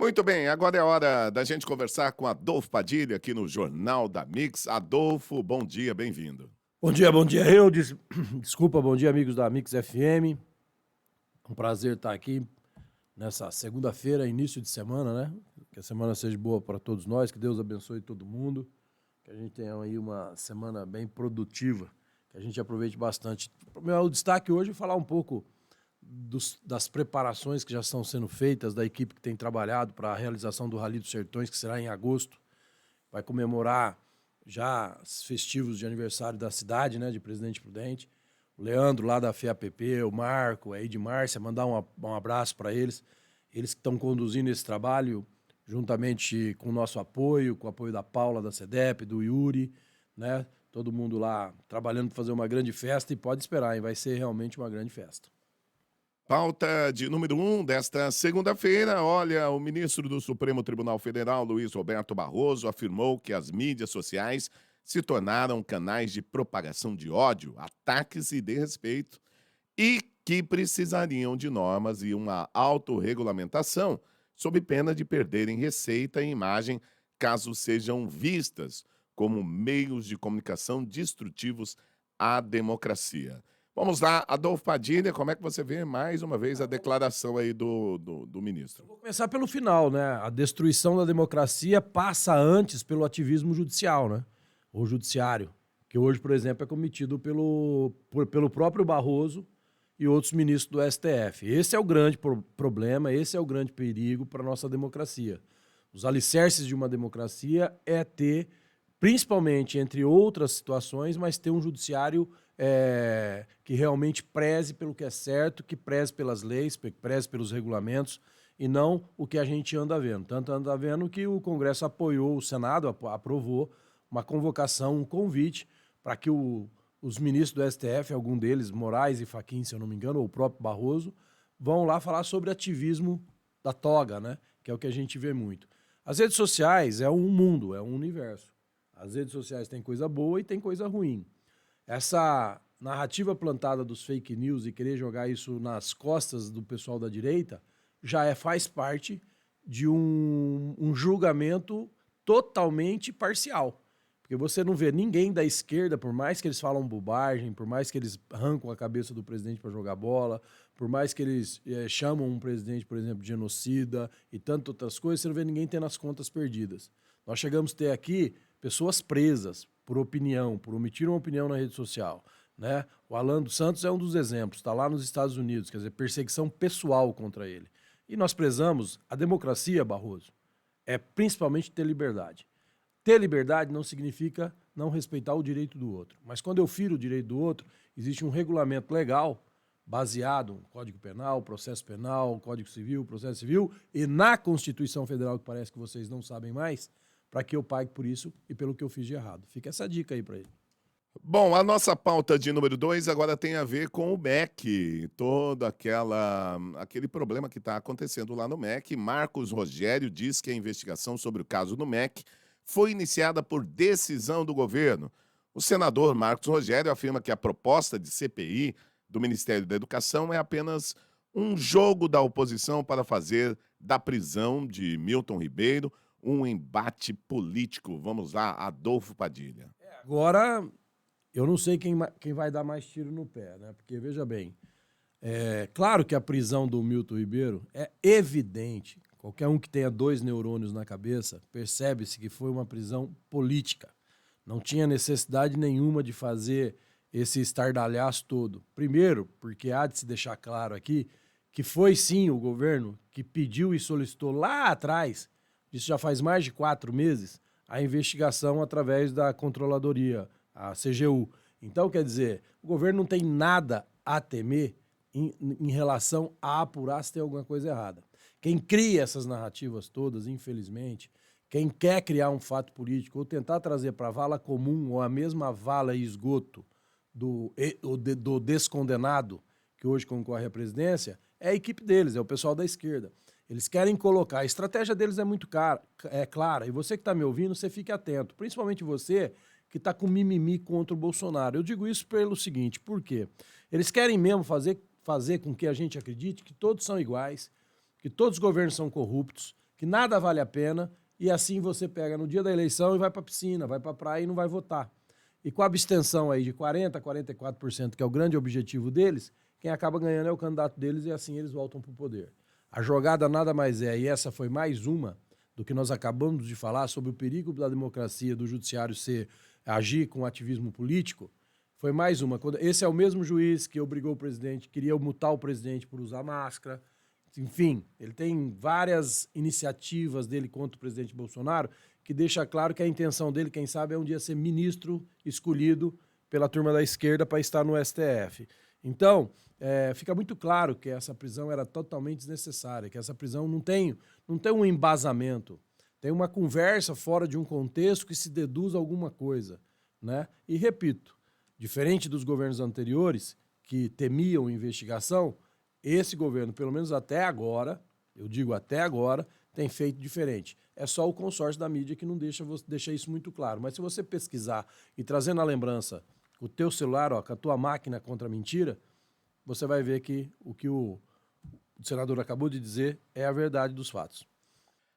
Muito bem, agora é hora da gente conversar com Adolfo Padilha aqui no Jornal da Mix. Adolfo, bom dia, bem-vindo. Bom dia, eu. Desculpa, bom dia, amigos da Mix FM. Um prazer estar aqui nessa segunda-feira, início de semana, né? Que a semana seja boa para todos nós, que Deus abençoe todo mundo, que a gente tenha aí uma semana bem produtiva, que a gente aproveite bastante. O destaque hoje é falar um pouco das preparações que já estão sendo feitas, da equipe que tem trabalhado para a realização do Rally dos Sertões, que será em agosto. Vai comemorar já os festivos de aniversário da cidade, né, de Presidente Prudente. O Leandro, lá da FEAPP, o Marco, a Edmárcia, mandar um abraço para eles. Eles que estão conduzindo esse trabalho, juntamente com o nosso apoio, com o apoio da Paula, da CEDEP, do Yuri, né? Todo mundo lá trabalhando para fazer uma grande festa e pode esperar, hein? Vai ser realmente uma grande festa. Pauta de número 1 desta segunda-feira. Olha, o ministro do Supremo Tribunal Federal, Luiz Roberto Barroso, afirmou que as mídias sociais se tornaram canais de propagação de ódio, ataques e desrespeito e que precisariam de normas e uma autorregulamentação sob pena de perderem receita e imagem caso sejam vistas como meios de comunicação destrutivos à democracia. Vamos lá, Adolfo Padilha, como é que você vê mais uma vez a declaração aí do ministro? Vou começar pelo final, né? A destruição da democracia passa antes pelo ativismo judicial, né? Ou judiciário, que hoje, por exemplo, é cometido pelo próprio Barroso e outros ministros do STF. Esse é o grande problema, esse é o grande perigo para a nossa democracia. Os alicerces de uma democracia é ter, principalmente entre outras situações, mas ter um judiciário que realmente preze pelo que é certo, que preze pelas leis, que preze pelos regulamentos, e não o que a gente anda vendo. Tanto anda vendo que o Congresso apoiou, o Senado aprovou uma convocação, um convite para que os ministros do STF, algum deles, Moraes e Fachin, se eu não me engano, ou o próprio Barroso, vão lá falar sobre ativismo da toga, né? Que é o que a gente vê muito. As redes sociais é um mundo, é um universo. As redes sociais têm coisa boa e tem coisa ruim. Essa narrativa plantada dos fake news e querer jogar isso nas costas do pessoal da direita faz parte de um julgamento totalmente parcial. Porque você não vê ninguém da esquerda, por mais que eles falam bobagem, por mais que eles arrancam a cabeça do presidente para jogar bola, por mais que eles chamam um presidente, por exemplo, de genocida e tantas outras coisas, você não vê ninguém tendo as contas perdidas. Nós chegamos a ter aqui pessoas presas por opinião, por omitir uma opinião na rede social, né? O Alan dos Santos é um dos exemplos, está lá nos Estados Unidos, quer dizer, perseguição pessoal contra ele. E nós prezamos a democracia, Barroso, é principalmente ter liberdade. Ter liberdade não significa não respeitar o direito do outro. Mas quando eu firo o direito do outro, existe um regulamento legal baseado no Código Penal, Processo Penal, Código Civil, Processo Civil e na Constituição Federal, que parece que vocês não sabem mais, para que eu pague por isso e pelo que eu fiz de errado. Fica essa dica aí para ele. Bom, a nossa pauta de número 2 agora tem a ver com o MEC, todo aquele problema que está acontecendo lá no MEC. Marcos Rogério diz que a investigação sobre o caso no MEC foi iniciada por decisão do governo. O senador Marcos Rogério afirma que a proposta de CPI do Ministério da Educação é apenas um jogo da oposição para fazer da prisão de Milton Ribeiro um embate político. Vamos lá, Adolfo Padilha. Agora, eu não sei quem vai dar mais tiro no pé, né? Porque, veja bem, claro que a prisão do Milton Ribeiro é evidente. Qualquer um que tenha 2 neurônios na cabeça percebe-se que foi uma prisão política. Não tinha necessidade nenhuma de fazer esse estardalhaço todo. Primeiro, porque há de se deixar claro aqui que foi sim o governo que pediu e solicitou lá atrás, isso já faz mais de 4 meses, a investigação através da controladoria, a CGU. Então, quer dizer, o governo não tem nada a temer em relação a apurar se tem alguma coisa errada. Quem cria essas narrativas todas, infelizmente, quem quer criar um fato político ou tentar trazer para a vala comum ou a mesma vala e esgoto do descondenado que hoje concorre à presidência, é a equipe deles, é o pessoal da esquerda. Eles querem colocar, a estratégia deles é muito clara, e você que está me ouvindo, você fique atento, principalmente você que está com mimimi contra o Bolsonaro. Eu digo isso pelo seguinte, por quê? Eles querem mesmo fazer com que a gente acredite que todos são iguais, que todos os governos são corruptos, que nada vale a pena, e assim você pega no dia da eleição e vai para a piscina, vai para a praia e não vai votar. E com a abstenção aí de 40% a 44%, que é o grande objetivo deles, quem acaba ganhando é o candidato deles e assim eles voltam para o poder. A jogada nada mais é, e essa foi mais uma do que nós acabamos de falar sobre o perigo da democracia, do judiciário agir com ativismo político, foi mais uma. Esse é o mesmo juiz que obrigou o presidente, queria multar o presidente por usar máscara. Enfim, ele tem várias iniciativas dele contra o presidente Bolsonaro que deixa claro que a intenção dele, quem sabe, é um dia ser ministro escolhido pela turma da esquerda para estar no STF. Então, fica muito claro que essa prisão era totalmente desnecessária, que essa prisão não tem um embasamento, tem uma conversa fora de um contexto que se deduz a alguma coisa, né? E repito, diferente dos governos anteriores, que temiam investigação, esse governo, pelo menos até agora, eu digo até agora, tem feito diferente. É só o consórcio da mídia que não deixa isso muito claro. Mas se você pesquisar e trazer na lembrança o teu celular, ó, com a tua máquina contra a mentira, você vai ver que o senador acabou de dizer é a verdade dos fatos.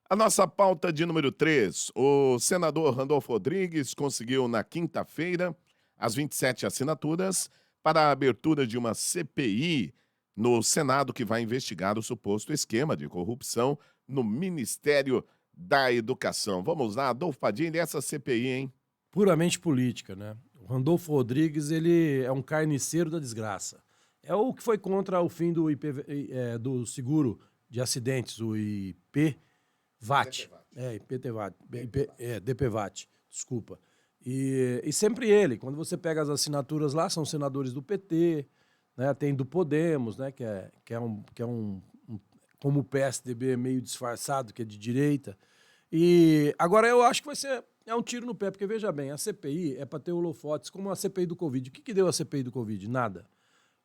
A nossa pauta de número 3. O senador Randolfo Rodrigues conseguiu na quinta-feira as 27 assinaturas para a abertura de uma CPI no Senado que vai investigar o suposto esquema de corrupção no Ministério da Educação. Vamos lá, Adolfo Padilha, essa CPI, hein? Puramente política, né? O Randolfo Rodrigues, ele é um carniceiro da desgraça. É o que foi contra o fim do do seguro de acidentes, o IPVAT. DPVAT, desculpa. E sempre ele, quando você pega as assinaturas lá, são senadores do PT, né? Tem do Podemos, né? que é como o PSDB meio disfarçado, que é de direita. E agora eu acho que vai ser um tiro no pé, porque veja bem, a CPI é para ter holofotes, como a CPI do Covid. O que deu a CPI do Covid? Nada.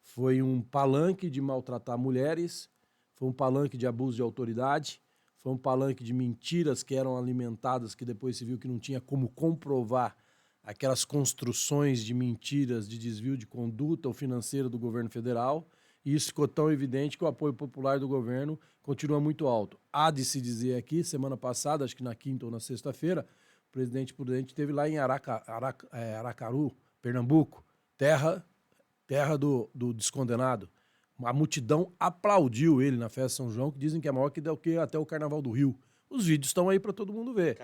Foi um palanque de maltratar mulheres, foi um palanque de abuso de autoridade, foi um palanque de mentiras que eram alimentadas, que depois se viu que não tinha como comprovar aquelas construções de mentiras de desvio de conduta ou financeira do governo federal, e isso ficou tão evidente que o apoio popular do governo continua muito alto. Há de se dizer aqui, semana passada, acho que na quinta ou na sexta-feira, o presidente Prudente esteve lá em Aracaru, Pernambuco, terra do descondenado. A multidão aplaudiu ele na festa de São João, que dizem que é maior que até o Carnaval do Rio. Os vídeos estão aí para todo mundo ver.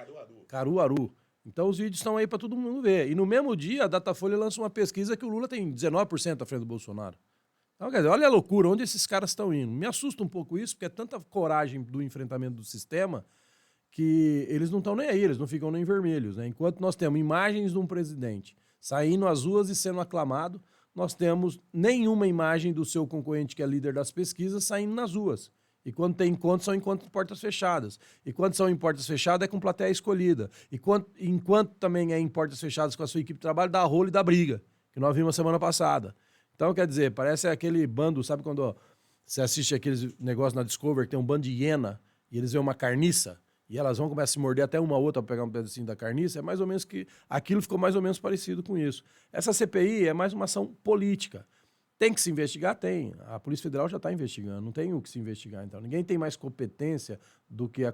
Caruaru. Então os vídeos estão aí para todo mundo ver. E no mesmo dia, a Datafolha lança uma pesquisa que o Lula tem 19% à frente do Bolsonaro. Então, quer dizer, olha a loucura, onde esses caras estão indo. Me assusta um pouco isso, porque é tanta coragem do enfrentamento do sistema que eles não estão nem aí, eles não ficam nem vermelhos, né? Enquanto nós temos imagens de um presidente saindo às ruas e sendo aclamado, nós temos nenhuma imagem do seu concorrente, que é líder das pesquisas, saindo nas ruas. E quando tem encontros, são encontros em portas fechadas. E quando são em portas fechadas, é com plateia escolhida. E enquanto também é em portas fechadas com a sua equipe de trabalho, dá rolo e dá briga, que nós vimos a semana passada. Então, quer dizer, parece aquele bando, sabe quando você assiste aqueles negócios na Discovery, que tem um bando de hiena, e eles veem uma carniça, e elas vão começar a se morder até uma outra para pegar um pedacinho da carniça, é mais ou menos que aquilo ficou mais ou menos parecido com isso. Essa CPI é mais uma ação política. Tem que se investigar? Tem. A Polícia Federal já está investigando, não tem o que se investigar. Então, ninguém tem mais competência do que a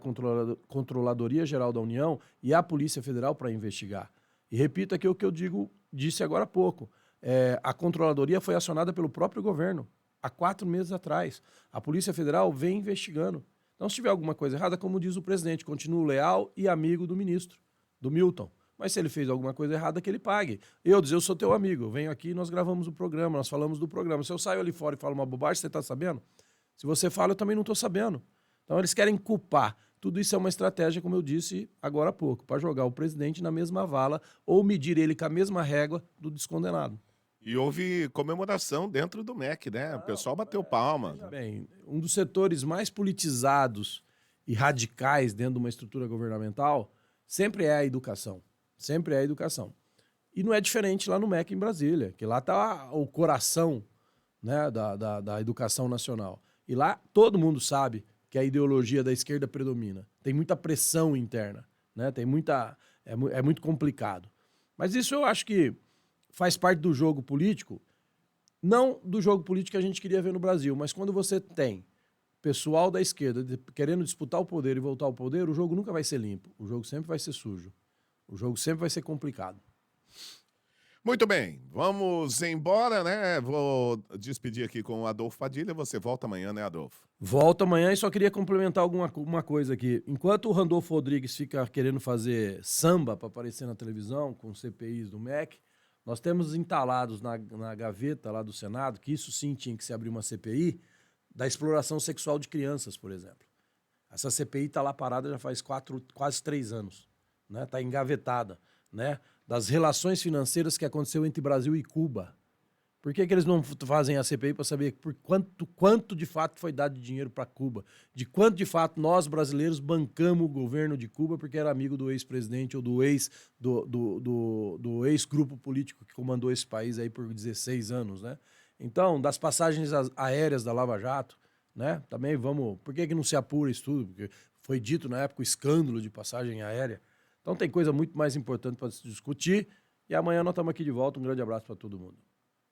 Controladoria Geral da União e a Polícia Federal para investigar. E repito aqui o que eu disse agora há pouco. A Controladoria foi acionada pelo próprio governo há 4 meses atrás. A Polícia Federal vem investigando. Então, se tiver alguma coisa errada, como diz o presidente, continuo leal e amigo do ministro, do Milton. Mas se ele fez alguma coisa errada, que ele pague. Eu sou teu amigo, eu venho aqui e nós gravamos o programa, nós falamos do programa. Se eu saio ali fora e falo uma bobagem, você está sabendo? Se você fala, eu também não estou sabendo. Então, eles querem culpar. Tudo isso é uma estratégia, como eu disse agora há pouco, para jogar o presidente na mesma vala ou medir ele com a mesma régua do descondenado. E houve comemoração dentro do MEC, né? O pessoal bateu palma. Bem, um dos setores mais politizados e radicais dentro de uma estrutura governamental sempre é a educação. Sempre é a educação. E não é diferente lá no MEC em Brasília, que lá está o coração, né, da educação nacional. E lá todo mundo sabe que a ideologia da esquerda predomina. Tem muita pressão interna, né? É muito complicado. Mas isso eu acho que faz parte do jogo político, não do jogo político que a gente queria ver no Brasil, mas quando você tem pessoal da esquerda querendo disputar o poder e voltar ao poder, o jogo nunca vai ser limpo. O jogo sempre vai ser sujo. O jogo sempre vai ser complicado. Muito bem, vamos embora, né? Vou despedir aqui com o Adolfo Padilha. Você volta amanhã, né, Adolfo? Volto amanhã e só queria complementar uma coisa aqui. Enquanto o Randolfo Rodrigues fica querendo fazer samba para aparecer na televisão com CPIs do MEC, nós temos entalados na gaveta lá do Senado, que isso sim tinha que se abrir uma CPI, da exploração sexual de crianças, por exemplo. Essa CPI está lá parada já faz quase 3 anos. Né? Tá engavetada. Né? Das relações financeiras que aconteceu entre Brasil e Cuba. Por que eles não fazem a CPI para saber por quanto de fato foi dado de dinheiro para Cuba? De quanto de fato nós, brasileiros, bancamos o governo de Cuba porque era amigo do ex-presidente ou do ex-grupo político que comandou esse país aí por 16 anos, né? Então, das passagens aéreas da Lava Jato, né? Também vamos... Por que não se apura isso tudo? Porque foi dito na época o escândalo de passagem aérea. Então tem coisa muito mais importante para se discutir. E amanhã nós estamos aqui de volta. Um grande abraço para todo mundo.